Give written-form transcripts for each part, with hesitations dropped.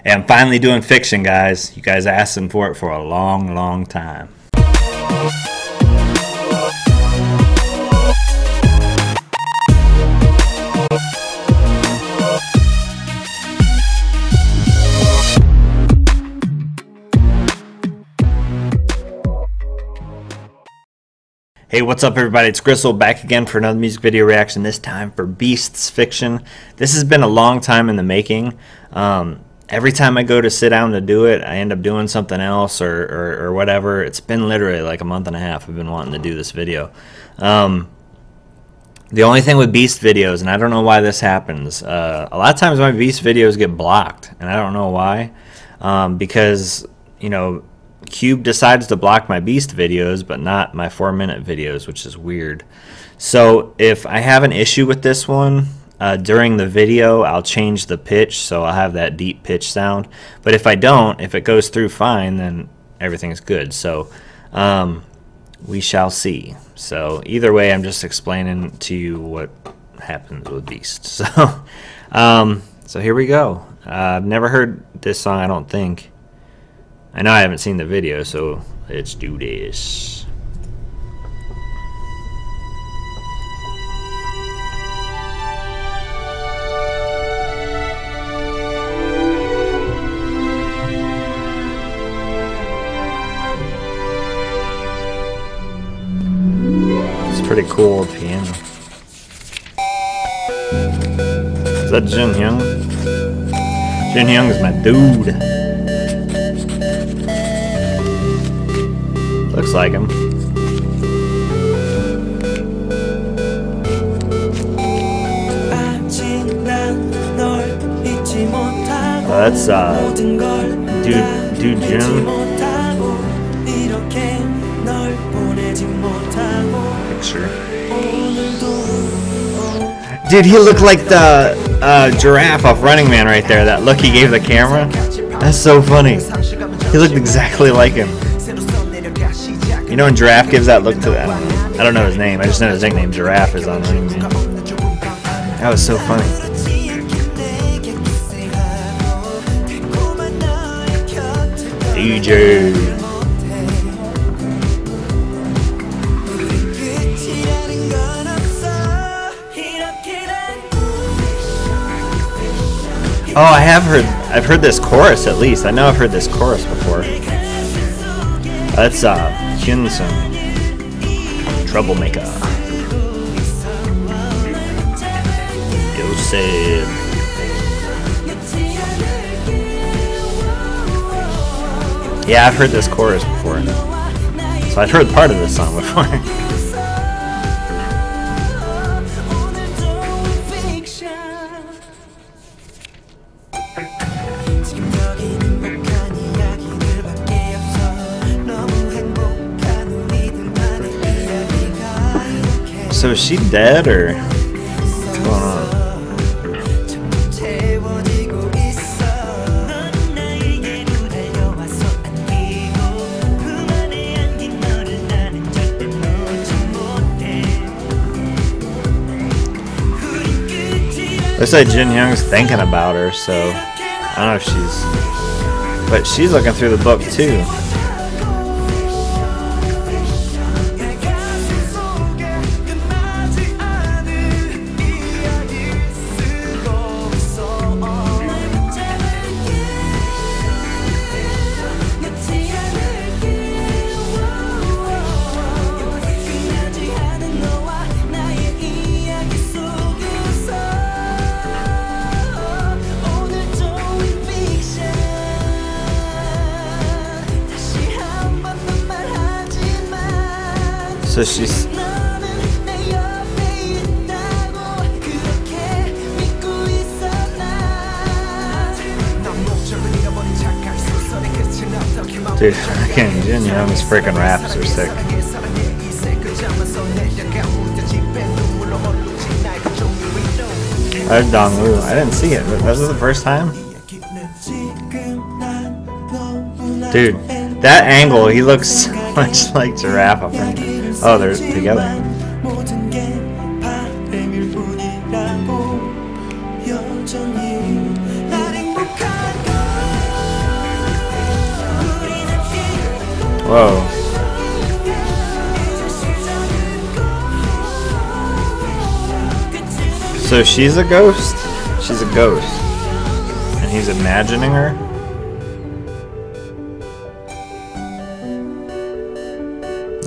Hey, I'm finally doing fiction, guys. You guys asking for it for a long, long time. Hey, what's up everybody? It's Grissle back again for another music video reaction, this time for Beast's Fiction. This has been a long time in the making. Every time I go to sit down to do it, I end up doing something else or whatever. It's been literally like a month and a half I've been wanting to do this video. The only thing with Beast videos, and I don't know why this happens, a lot of times my Beast videos get blocked, and I don't know why. Because, you know, Cube decides to block my Beast videos, but not my 4-minute videos, which is weird. So if I have an issue with this one, during the video, I'll change the pitch, so I'll have that deep pitch sound. But if I don't, if it goes through fine, then everything's good. So we shall see. So either way, I'm just explaining to you what happens with Beast. So, so here we go. I've never heard this song, I don't think. I know I haven't seen the video, so let's do this. It's pretty cool piano. Is that Jin Hyung? Jin Hyung is my dude. Looks like him. That's Dude Jim. Picture. Dude, he looked like the giraffe off Running Man right there. That look he gave the camera. That's so funny. He looked exactly like him. You know when Giraffe gives that look to that? I don't know his name. I just know his nickname. Giraffe is on Running Man. That was so funny. DJ. Oh, I've heard this chorus at least. I know I've heard this chorus before. That's Hyunsun, Troublemaker. You said. Yeah, I've heard this chorus before. So I've heard part of this song before. So is she dead, or what's going on? Looks like Jin Hyung's thinking about her, so I don't know if she's... But she's looking through the book, too. So she's... Dude, fucking Jin Young's freaking raps are sick. There's Dongwoo. I didn't see it. Was this the first time? Dude, that angle, he looks so much like Giraffe up there. Oh, they're together. Whoa. So she's a ghost? She's a ghost. And he's imagining her?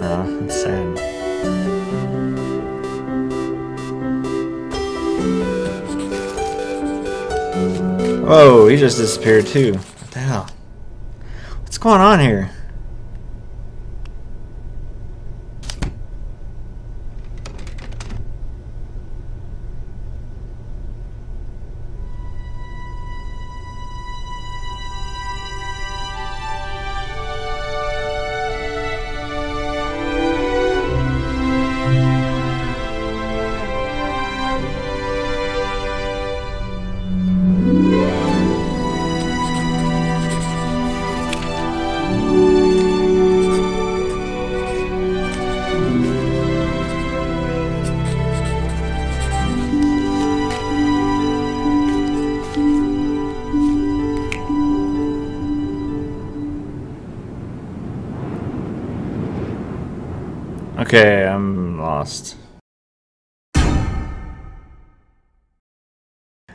Oh, that's sad. Whoa, he just disappeared too. What the hell? What's going on here? Okay, I'm lost. Alright,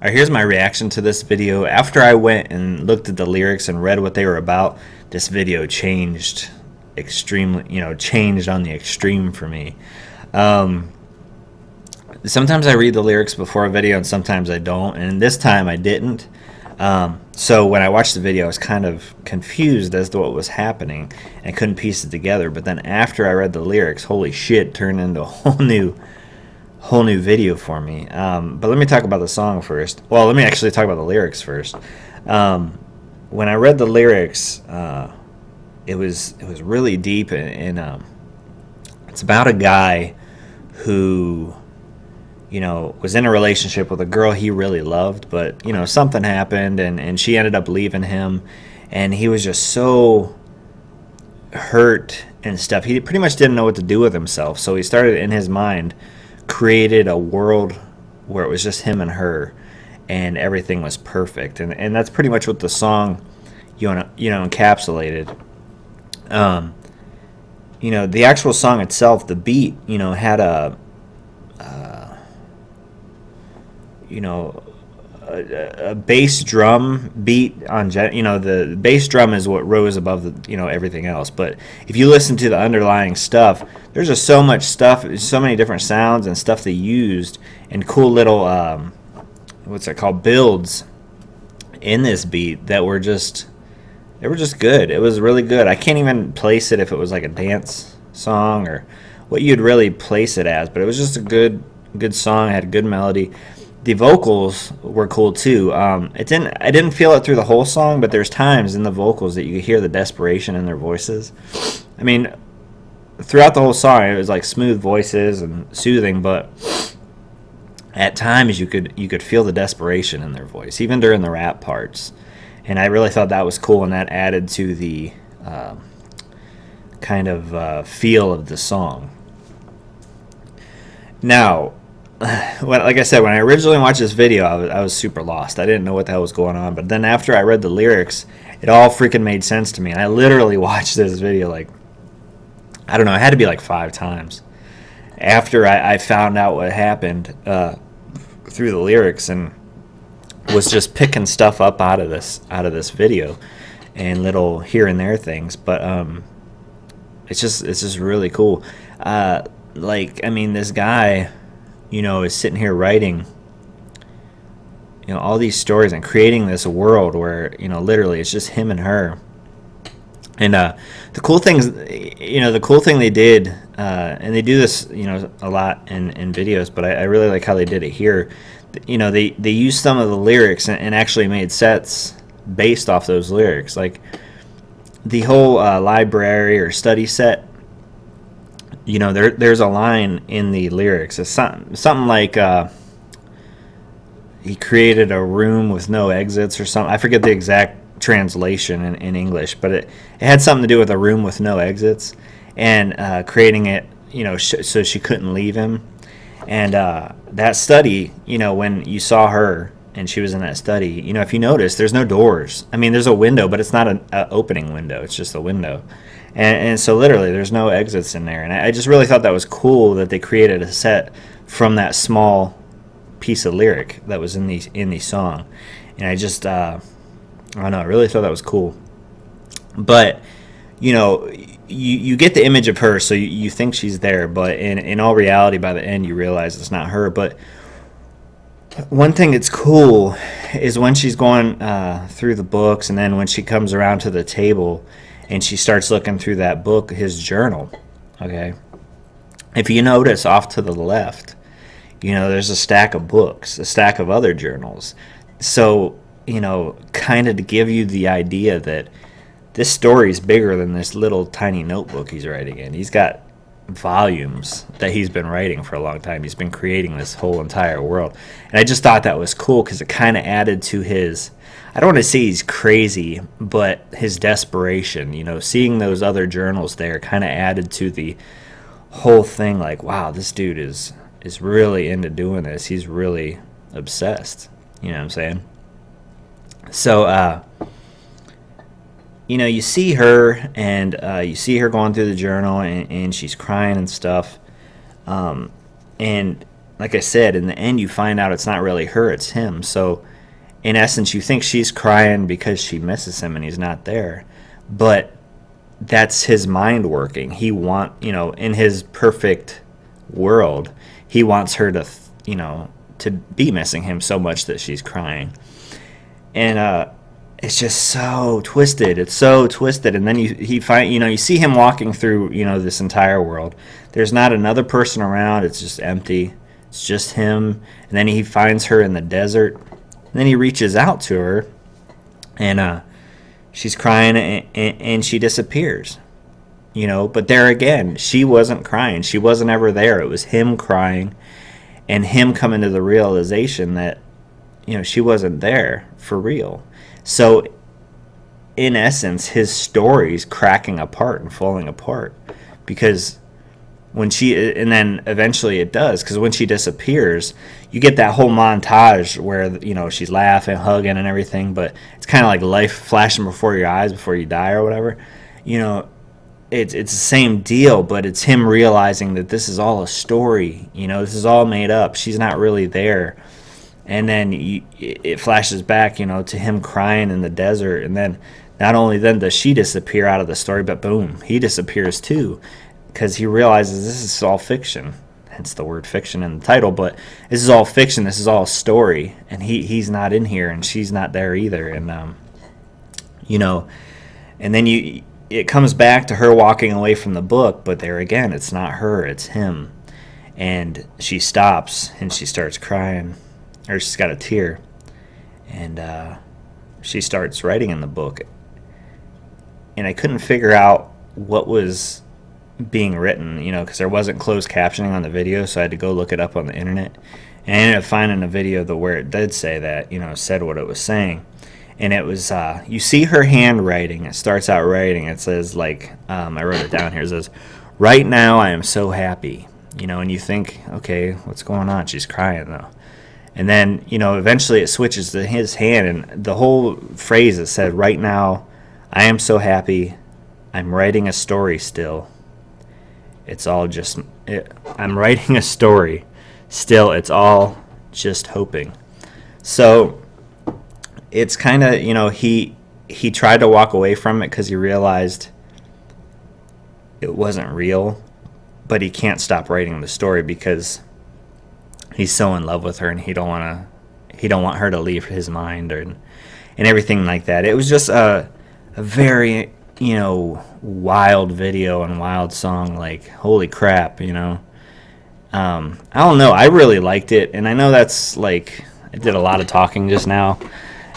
here's my reaction to this video. After I went and looked at the lyrics and read what they were about, this video changed extremely, changed on the extreme for me. Sometimes I read the lyrics before a video and sometimes I don't, and this time I didn't. So when I watched the video, I was kind of confused as to what was happening and couldn't piece it together. But then after I read the lyrics, holy shit, it turned into a whole new video for me. But let me talk about the song first. Well, let me actually talk about the lyrics first. When I read the lyrics, it was really deep, and it's about a guy who was in a relationship with a girl he really loved, but something happened and she ended up leaving him, and he was just so hurt and stuff. He pretty much didn't know what to do with himself, so he started, in his mind, created a world where it was just him and her and everything was perfect, and that's pretty much what the song encapsulated. The actual song itself, the beat, had a bass drum beat on, the bass drum is what rose above the, everything else. But if you listen to the underlying stuff, there's just so much stuff, so many different sounds and stuff they used, and cool little what's it called, builds in this beat that were just, they were just good. It was really good. I can't even place it if it was like a dance song or what you'd really place it as, but it was just a good song. It had a good melody. The vocals were cool too. I didn't feel it through the whole song, but there's times in the vocals that you could hear the desperation in their voices. I mean, throughout the whole song, it was like smooth voices and soothing, but at times you could feel the desperation in their voice, even during the rap parts. And I really thought that was cool, and that added to the kind of feel of the song. Now, like I said, when I originally watched this video, I was super lost. I didn't know what the hell was going on. But then after I read the lyrics, it all freaking made sense to me. And I literally watched this video like, I don't know, it had to be like 5 times. After I found out what happened through the lyrics, and was just picking stuff up out of this video and little here and there things. But it's just really cool. Like, I mean, this guy, is sitting here writing, all these stories and creating this world where, literally it's just him and her. And the cool things, the cool thing they did, and they do this, a lot in videos, but I really like how they did it here. They used some of the lyrics and actually made sets based off those lyrics. Like the whole library or study set, there's a line in the lyrics. It's something like he created a room with no exits or something. I forget the exact translation in English, but it had something to do with a room with no exits, and creating it, so she couldn't leave him. And that study, when you saw her and she was in that study, if you notice, there's no doors. I mean, there's a window, but it's not an opening window. It's just a window. and so literally there's no exits in there. And I just really thought that was cool that they created a set from that small piece of lyric that was in the song. And I just I don't know, I really thought that was cool. But you get the image of her, so you think she's there, but in all reality, by the end, you realize it's not her. But one thing that's cool is when she's going through the books, and then when she comes around to the table and she starts looking through that book, his journal, okay? If you notice off to the left, there's a stack of books, a stack of other journals. So, kind of to give you the idea that this story is bigger than this little tiny notebook he's writing in. He's got volumes that he's been writing for a long time. He's been creating this whole entire world. And I just thought that was cool because it kind of added to his, I don't want to say he's crazy, but his desperation. Seeing those other journals there kind of added to the whole thing. Like, wow, this dude is really into doing this. He's really obsessed. You know what I'm saying? So, you see her, and you see her going through the journal, and she's crying and stuff. And like I said, in the end, you find out it's not really her, it's him. So, in essence, you think she's crying because she misses him and he's not there. But that's his mind working. He in his perfect world, he wants her to, to be missing him so much that she's crying. And, it's just so twisted. It's so twisted. And then you see him walking through, this entire world. There's not another person around. It's just empty. It's just him. And then he finds her in the desert. And then he reaches out to her, and she's crying, and she disappears. But there again, she wasn't crying. She wasn't ever there. It was him crying, and him coming to the realization that, she wasn't there for real. So, in essence, his story's cracking apart and falling apart, because and then eventually it does, because when she disappears, you get that whole montage where, she's laughing, hugging, and everything, but it's kind of like life flashing before your eyes before you die or whatever. It's the same deal, but it's him realizing that this is all a story. This is all made up. She's not really there. And then it flashes back, to him crying in the desert. And then not only then does she disappear out of the story, but boom, he disappears too, because he realizes this is all fiction. Hence the word fiction in the title. But this is all fiction. This is all a story. And he's not in here, and she's not there either. And, and then it comes back to her walking away from the book. But there again, it's not her, it's him. And she stops, and she starts crying. Or she's got a tear, and she starts writing in the book. And I couldn't figure out what was being written, because there wasn't closed captioning on the video, so I had to go look it up on the internet. And I ended up finding a video where it did say that, said what it was saying. And it was, you see her handwriting. It starts out writing. It says, I wrote it down here. It says, "Right now I am so happy." And you think, okay, what's going on? She's crying, though. And then, eventually it switches to his hand, and the whole phrase is said, "Right now, I am so happy. I'm writing a story still. It's all just, I'm writing a story still. It's all just hoping." So it's kind of, he tried to walk away from it because he realized it wasn't real, but he can't stop writing the story because he's so in love with her, and he don't want her to leave his mind, and everything like that. It was just a very, wild video and wild song. Like, holy crap, I don't know. I really liked it, and I know that's I did a lot of talking just now,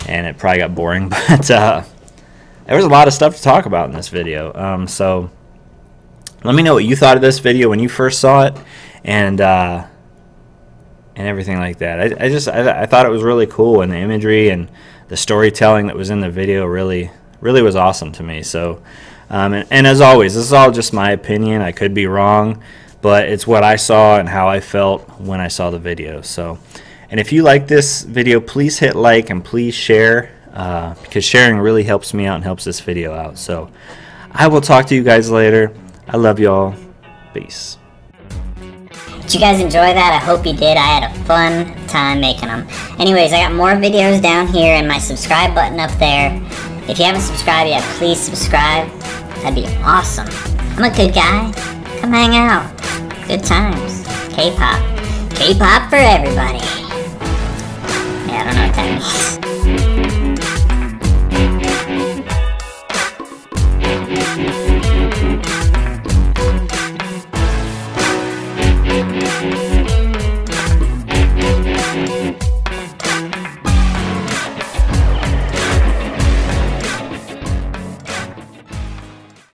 and it probably got boring, but there was a lot of stuff to talk about in this video. So let me know what you thought of this video when you first saw it, and everything like that. I thought it was really cool, and the imagery and the storytelling that was in the video really was awesome to me. So, and as always, this is all just my opinion. I could be wrong, but it's what I saw and how I felt when I saw the video. So, and if you like this video, please hit like and please share, because sharing really helps me out and helps this video out. So, I will talk to you guys later. I love y'all. Peace. Did you guys enjoy that? I hope you did. I had a fun time making them. Anyways, I got more videos down here and my subscribe button up there. If you haven't subscribed yet, please subscribe. That'd be awesome. I'm a good guy. Come hang out. Good times. K-pop. K-pop for everybody. Yeah, I don't know what that means.